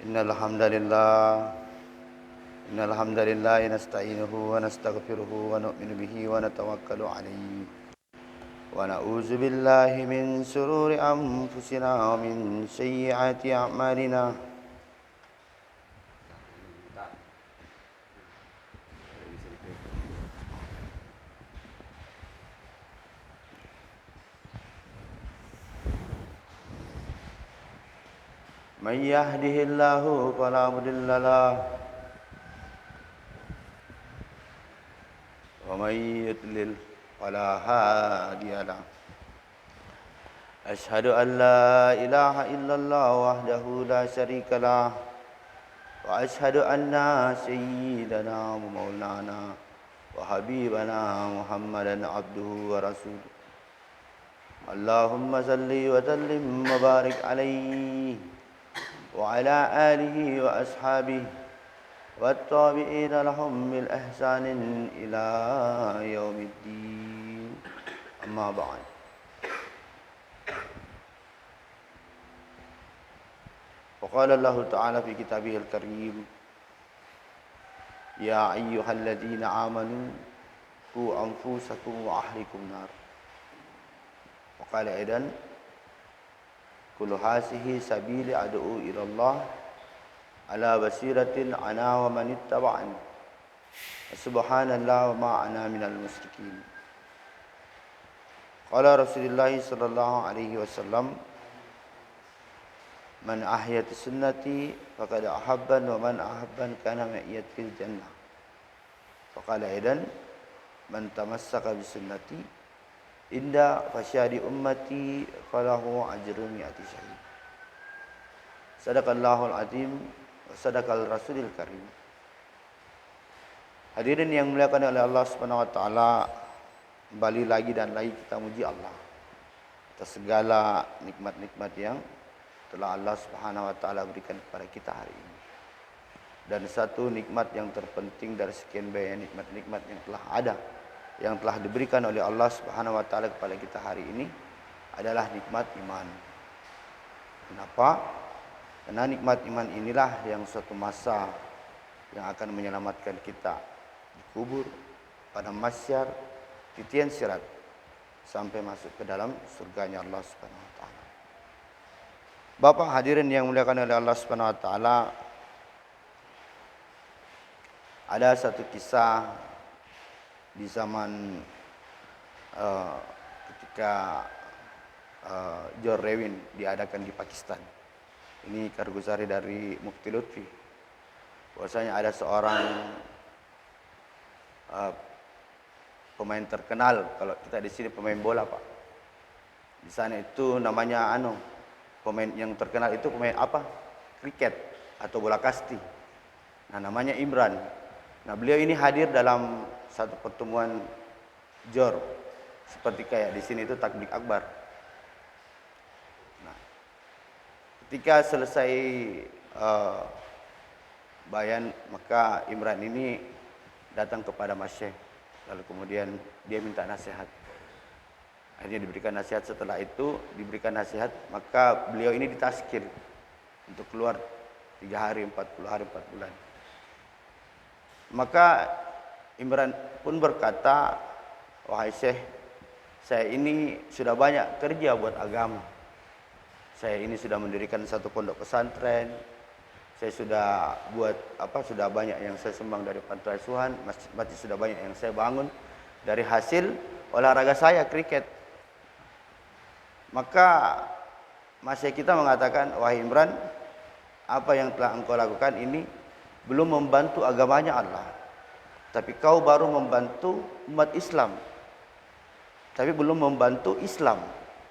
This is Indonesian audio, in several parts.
Innal hamdalillah nasta'inuhu wa nastaghfiruhu wa nu'minu bihi wa natawakkalu 'alaihi wa na'udzu billahi min shururi anfusina wa min sayyiati a'malina. Man yahdihillahu fala mudilla lahu wa man yudlil fala hadiya lahu. Ashhadu an la ilaha illallah wahdahu la syarika lah wa ashhadu anna sayyidana wa maulana wa habibana Muhammadan abduhu wa rasuluh. Allahumma salli wa sallim wa barik alaihi wa ala alihi wa ashabihi wa tabi'ina lahum bil ihsanin ila yaumiddin. Amma ba'd. وقال الله تعالى في كتابه الكريم يا أيها الذين آمنوا قوا أنفسكم وأهليكم نار. وقال أيضا كل هذه سبيل أدعو إلى الله على بصيرة أنا ومن اتبعني سبحان الله وما أنا من المشركين. قال رسول الله صلى الله عليه وسلم Man ahyati sunnati faqad ahabban wa man ahabban kana ma'iyat fil jannah. Faqala aidan man tamassaka bi sunnati inda fasyadi ummati falahu ajru mi'ati syahid. Sadaqallahul azim wa sadaqal rasulil karim. Hadirin yang dimuliakan oleh Allah Subhanahu wa taala, kembali lagi dan lagi kita muji Allah atas segala nikmat-nikmat yang telah Allah Subhanahu wa taala berikan kepada kita hari ini. Dan satu nikmat yang terpenting dari sekian banyak nikmat-nikmat yang telah ada, yang telah diberikan oleh Allah Subhanahu wa taala kepada kita hari ini adalah nikmat iman. Kenapa? Karena nikmat iman inilah yang suatu masa yang akan menyelamatkan kita di kubur, pada mahsyar, titian sirat, sampai masuk ke dalam surganya Allah Subhanahu wa taala. Bapak hadirin yang dimuliakan oleh Allah Subhanahu wa taala, ada satu kisah di zaman ketika Johor Rewin diadakan di Pakistan. Ini karguzari dari Mufti Lutfi. Bahwasanya ada seorang pemain terkenal, kalau kita di sini pemain bola, Pak. Di sana itu namanya pemain yang terkenal itu pemain apa? Kriket atau bola kasti. Nah, namanya Imran. Nah, beliau ini hadir dalam satu pertemuan Johor. Seperti kayak di sini itu takbir akbar. Nah, ketika selesai bayan, maka Imran ini datang kepada Masyekh. Lalu kemudian dia minta nasihat. Akhirnya diberikan nasihat. Setelah itu diberikan nasihat, maka beliau ini ditazkir untuk keluar 3 hari, 40 hari, 4 bulan. Maka Imran pun berkata, wahai Syekh, saya ini sudah banyak kerja buat agama. Saya ini sudah mendirikan satu pondok pesantren. Saya sudah buat sudah banyak yang saya sumbang dari pantai asuhan, masjid sudah banyak yang saya bangun dari hasil olahraga saya, kriket. Maka Masyekh kita mengatakan, wahai Imran, apa yang telah engkau lakukan ini belum membantu agamanya Allah, tapi kau baru membantu umat Islam, tapi belum membantu Islam.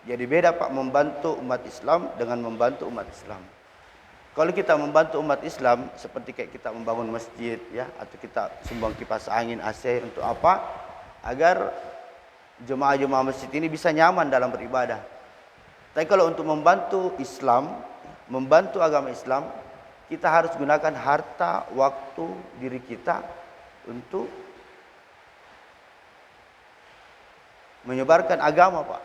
Jadi beda, Pak, membantu umat Islam dengan membantu umat Islam. Kalau kita membantu umat Islam seperti kayak kita membangun masjid, ya, atau kita sumbang kipas angin, AC, untuk apa? Agar jemaah-jemaah masjid ini bisa nyaman dalam beribadah. Tapi kalau untuk membantu Islam, membantu agama Islam, kita harus gunakan harta, waktu, diri kita untuk menyebarkan agama, Pak.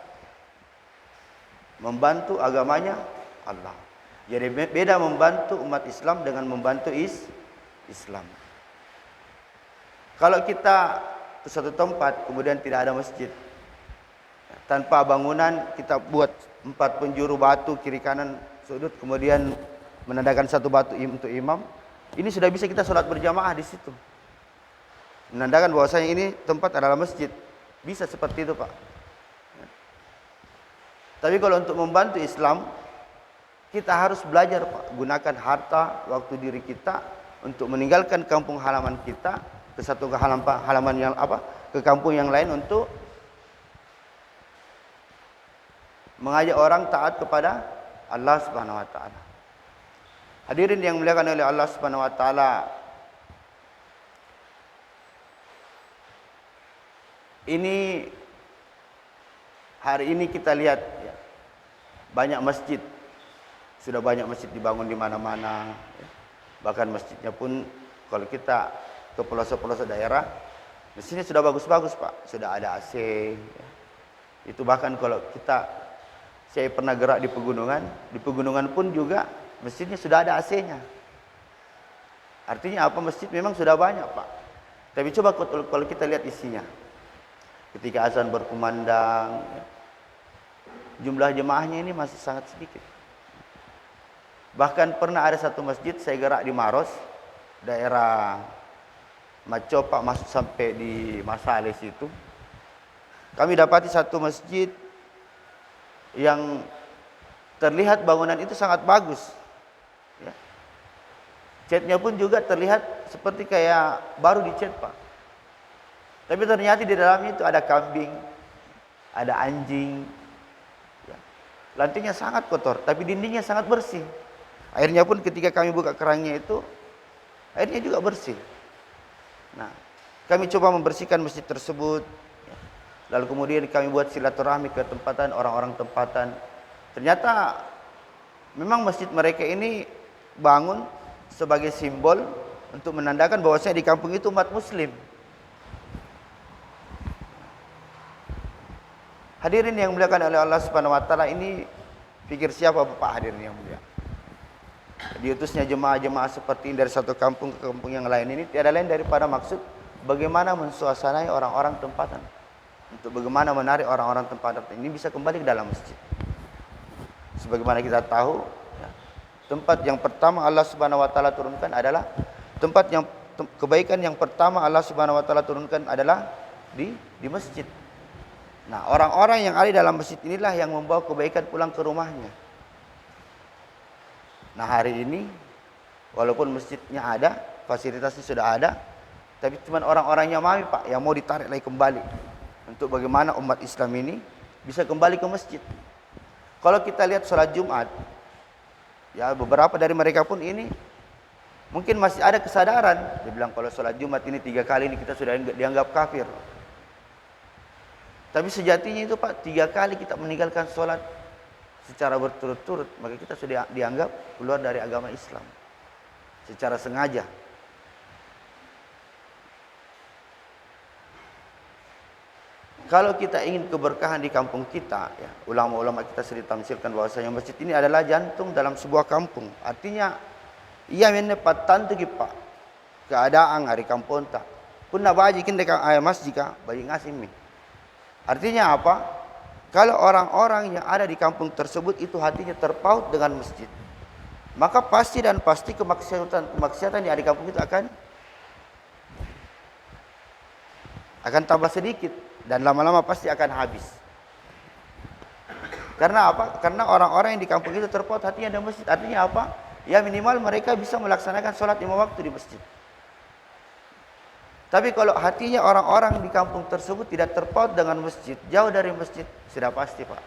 Membantu agamanya Allah. Jadi beda membantu umat Islam dengan membantu Islam. Kalau kita ke satu tempat kemudian tidak ada masjid, tanpa bangunan kita buat 4 penjuru batu kiri kanan sudut, kemudian menandakan satu batu untuk imam, ini sudah bisa kita sholat berjamaah di situ, menandakan bahwasanya ini tempat adalah masjid. Bisa seperti itu, Pak. Tapi kalau untuk membantu Islam, kita harus belajar, Pak, gunakan harta waktu diri kita untuk meninggalkan kampung halaman kita ke satu halaman yang ke kampung yang lain untuk mengajak orang taat kepada Allah Subhanahu wa taala. Hadirin yang dimuliakan oleh Allah Subhanahu wa taala, ini hari ini kita lihat ya, banyak masjid, sudah banyak masjid dibangun di mana-mana ya. Bahkan masjidnya pun kalau kita ke pelosok-pelosok daerah, masjidnya sudah bagus-bagus, Pak, sudah ada AC ya. Itu bahkan kalau saya pernah gerak di pegunungan pun juga masjidnya sudah ada AC-nya. Artinya apa? Masjid memang sudah banyak, Pak. Tapi coba kalau kita lihat isinya, ketika azan berkumandang ya, jumlah jemaahnya ini masih sangat sedikit. Bahkan pernah ada satu masjid saya gerak di Maros, daerah Macopak masuk sampai di Masales itu. Kami dapati satu masjid yang terlihat bangunan itu sangat bagus. Ya. Catnya pun juga terlihat seperti kayak baru dicat, Pak. Tapi ternyata di dalamnya itu ada kambing, ada anjing. Ya. Lantainya sangat kotor, tapi dindingnya sangat bersih. Airnya pun ketika kami buka kerannya itu, airnya juga bersih. Nah, kami coba membersihkan masjid tersebut. Lalu kemudian kami buat silaturahmi ke tempatan orang-orang tempatan. Ternyata memang masjid mereka ini bangun sebagai simbol untuk menandakan bahwasanya di kampung itu umat muslim. Hadirin yang dimuliakan oleh Allah Subhanahu wa taala, ini pikir siapa Bapak hadirin yang mulia? Diutusnya jemaah-jemaah seperti ini dari satu kampung ke kampung yang lain ini tiada lain daripada maksud bagaimana mensuasanai orang-orang tempatan. Untuk bagaimana menarik orang-orang tempatan ini bisa kembali ke dalam masjid. Sebagaimana kita tahu, ya, tempat yang pertama Allah Subhanahu wa taala turunkan adalah kebaikan yang pertama Allah Subhanahu wa taala turunkan adalah di masjid. Nah, orang-orang yang ada dalam masjid inilah yang membawa kebaikan pulang ke rumahnya. Nah, hari ini walaupun masjidnya ada, fasilitasnya sudah ada, tapi cuma orang-orangnya Pak yang mau ditarik lagi kembali. Untuk bagaimana umat Islam ini bisa kembali ke masjid. Kalau kita lihat sholat Jumat, ya beberapa dari mereka pun ini mungkin masih ada kesadaran. Dia bilang kalau sholat Jumat ini 3 kali ini kita sudah dianggap kafir. Tapi sejatinya itu Pak, 3 kali kita meninggalkan sholat secara berturut-turut, maka kita sudah dianggap keluar dari agama Islam secara sengaja. Kalau kita ingin keberkahan di kampung kita, ya, ulama-ulama kita sering tamsilkan bahwasanya masjid ini adalah jantung dalam sebuah kampung. Artinya, ia menepatan tu Pak keadaan hari kampung tak. Pun nak baji kita masjid ka, bayi ngasih mi. Artinya apa? Kalau orang-orang yang ada di kampung tersebut itu hatinya terpaut dengan masjid, maka pasti kemaksiatan yang ada di kampung itu akan tambah sedikit. Dan lama-lama pasti akan habis. Karena apa? Karena orang-orang yang di kampung itu terpaut hatinya ada masjid. Artinya apa? Ya minimal mereka bisa melaksanakan sholat 5 waktu di masjid. Tapi kalau hatinya orang-orang di kampung tersebut tidak terpaut dengan masjid, jauh dari masjid, sudah pasti Pak.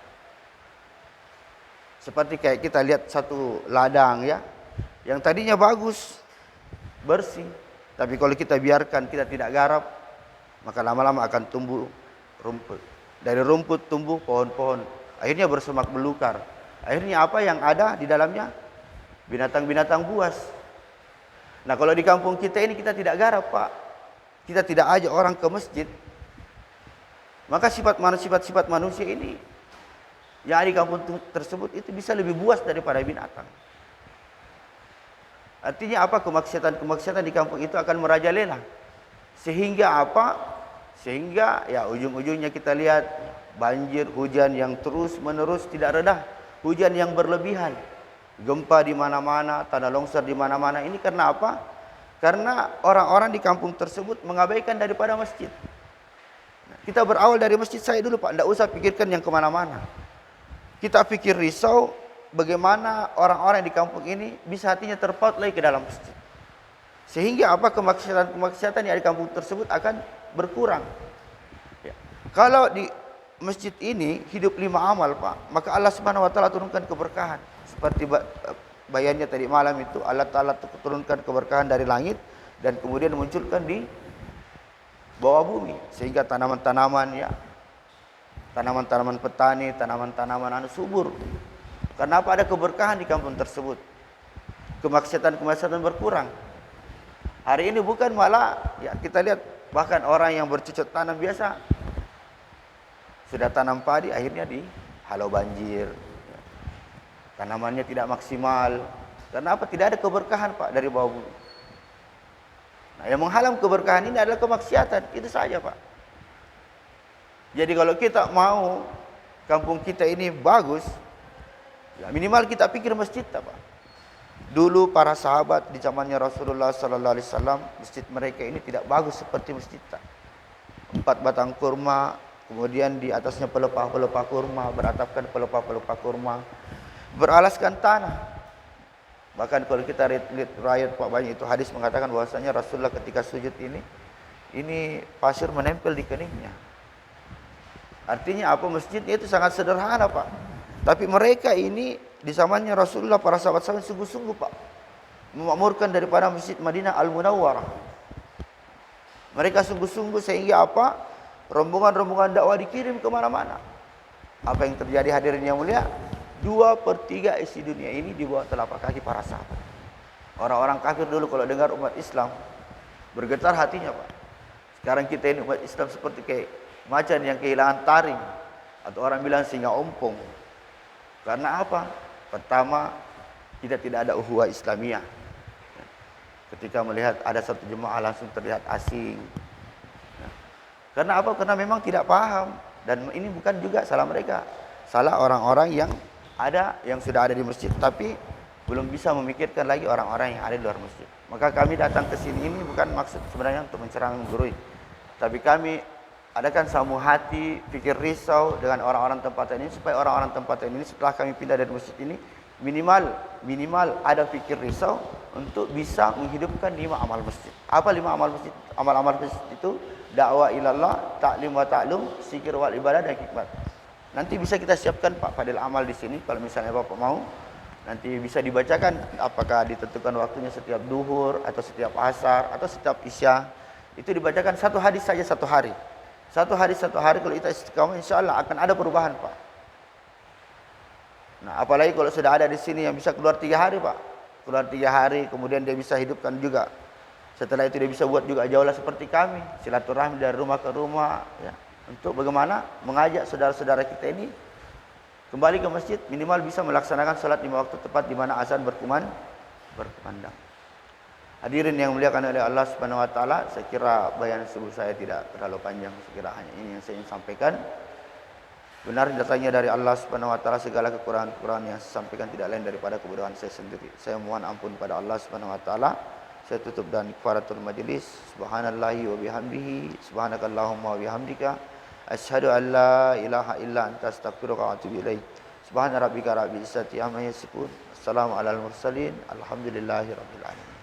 Seperti kayak kita lihat satu ladang ya, yang tadinya bagus, bersih. Tapi kalau kita biarkan, kita tidak garap, maka lama-lama akan tumbuh rumput. Dari rumput tumbuh pohon-pohon. Akhirnya bersemak belukar. Akhirnya apa yang ada di dalamnya? Binatang-binatang buas. Nah, kalau di kampung kita ini kita tidak garap, Pak. Kita tidak ajak orang ke masjid. Maka sifat manusia ini yang ada di kampung tersebut itu bisa lebih buas daripada binatang. Artinya apa? Kemaksiatan di kampung itu akan merajalela. Sehingga apa? Sehingga ya ujung-ujungnya kita lihat banjir, hujan yang terus-menerus tidak reda, hujan yang berlebihan, gempa di mana-mana, tanah longsor di mana-mana. Ini karena apa? Karena orang-orang di kampung tersebut mengabaikan daripada masjid. Kita berawal dari masjid saya dulu Pak, tidak usah pikirkan yang kemana-mana. Kita pikir risau bagaimana orang-orang di kampung ini bisa hatinya terpaut lagi ke dalam masjid. Sehingga apa? Kemaksiatan yang di kampung tersebut akan berkurang. Ya. Kalau di masjid ini hidup 5 amal Pak, maka Allah Subhanahu Wa Taala turunkan keberkahan. Seperti bayannya tadi malam itu, Allah Taala turunkan keberkahan dari langit dan kemudian munculkan di bawah bumi, sehingga tanaman-tanaman ya, tanaman-tanaman petani, tanaman-tanaman subur. Kenapa? Ada keberkahan di kampung tersebut. Kemaksiatan berkurang. Hari ini bukan malah ya, kita lihat bahkan orang yang bercocok tanam biasa sudah tanam padi akhirnya dihalau banjir. Tanamannya tidak maksimal. Karena apa? Tidak ada keberkahan Pak dari bawah bumi. Nah, yang menghalang keberkahan ini adalah kemaksiatan. Itu saja Pak. Jadi kalau kita mau kampung kita ini bagus, ya minimal kita pikir masjid Pak. Dulu para sahabat di zamannya Rasulullah sallallahu alaihi wasallam, masjid mereka ini tidak bagus seperti masjid kita. 4 batang kurma, kemudian di atasnya pelepah-pelepah kurma, beratapkan pelepah-pelepah kurma, beralaskan tanah. Bahkan kalau kita lihat riwayat Pak banyak itu hadis mengatakan bahwasanya Rasulullah ketika sujud ini pasir menempel di keningnya. Artinya apa? Masjidnya itu sangat sederhana Pak. Tapi mereka ini di zamannya Rasulullah, para sahabat-sahabat sungguh-sungguh Pak memakmurkan daripada Masjid Madinah Al-Munawwarah. Mereka sungguh-sungguh sehingga apa? Rombongan-rombongan dakwah dikirim kemana-mana. Apa yang terjadi hadirin yang mulia? 2/3 isi dunia ini di bawah telapak kaki para sahabat. Orang-orang kafir dulu kalau dengar umat Islam bergetar hatinya Pak. Sekarang kita ini umat Islam seperti kayak macan yang kehilangan taring, atau orang bilang singa ompong. Karena apa? Pertama, kita tidak ada ukhuwah Islamiyah. Ketika melihat ada satu jemaah langsung terlihat asing. Karena apa? Karena memang tidak paham. Dan ini bukan juga salah mereka. Salah orang-orang yang sudah ada di masjid, tapi belum bisa memikirkan lagi orang-orang yang ada di luar masjid. Maka kami datang ke sini ini bukan maksud sebenarnya untuk mencerang menggurui, tapi kami adakan samu hati, pikir risau dengan orang-orang tempat ini, supaya orang-orang tempat ini setelah kami pindah dari masjid ini minimal ada pikir risau untuk bisa menghidupkan 5 amal masjid. Apa 5 amal masjid? Amal-amal masjid itu dakwah ilallah, ta'lim wa ta'lum, zikir wal ibadah dan hikmat. Nanti bisa kita siapkan Pak Fadil amal di sini kalau misalnya Bapak mau. Nanti bisa dibacakan apakah ditentukan waktunya setiap duhur atau setiap asar atau setiap isya. Itu dibacakan satu hadis saja satu hari. Satu hari kalau kita istiqamah, insya Allah akan ada perubahan Pak. Nah apalagi kalau sudah ada di sini yang bisa keluar 3 hari Pak. Keluar 3 hari kemudian dia bisa hidupkan juga. Setelah itu dia bisa buat juga jaulah seperti kami. Silaturahmi dari rumah ke rumah ya. Untuk bagaimana mengajak saudara-saudara kita ini kembali ke masjid, minimal bisa melaksanakan salat 5 waktu tepat di mana azan berkumandang. Hadirin yang dimuliakan oleh Allah Subhanahu wa taala, saya kira bayan subuh saya tidak terlalu panjang, saya kira hanya ini yang saya ingin sampaikan. Benar datangnya dari Allah Subhanahu wa taala, segala kekurangan-kekurangan yang saya sampaikan tidak lain daripada kebodohan saya sendiri. Saya mohon ampun pada Allah Subhanahu wa taala. Saya tutup dengan kafaratul majlis. Subhanallahi wa bihamdihi, subhanakallahumma wa bihamdika, asyhadu an la ilaha illa anta astaghfiruka wa atubu ilaik. Subhana rabbika rabbil izzati amma yasifun. Wassalamu alal mursalin. Alhamdulillahi rabbil alamin.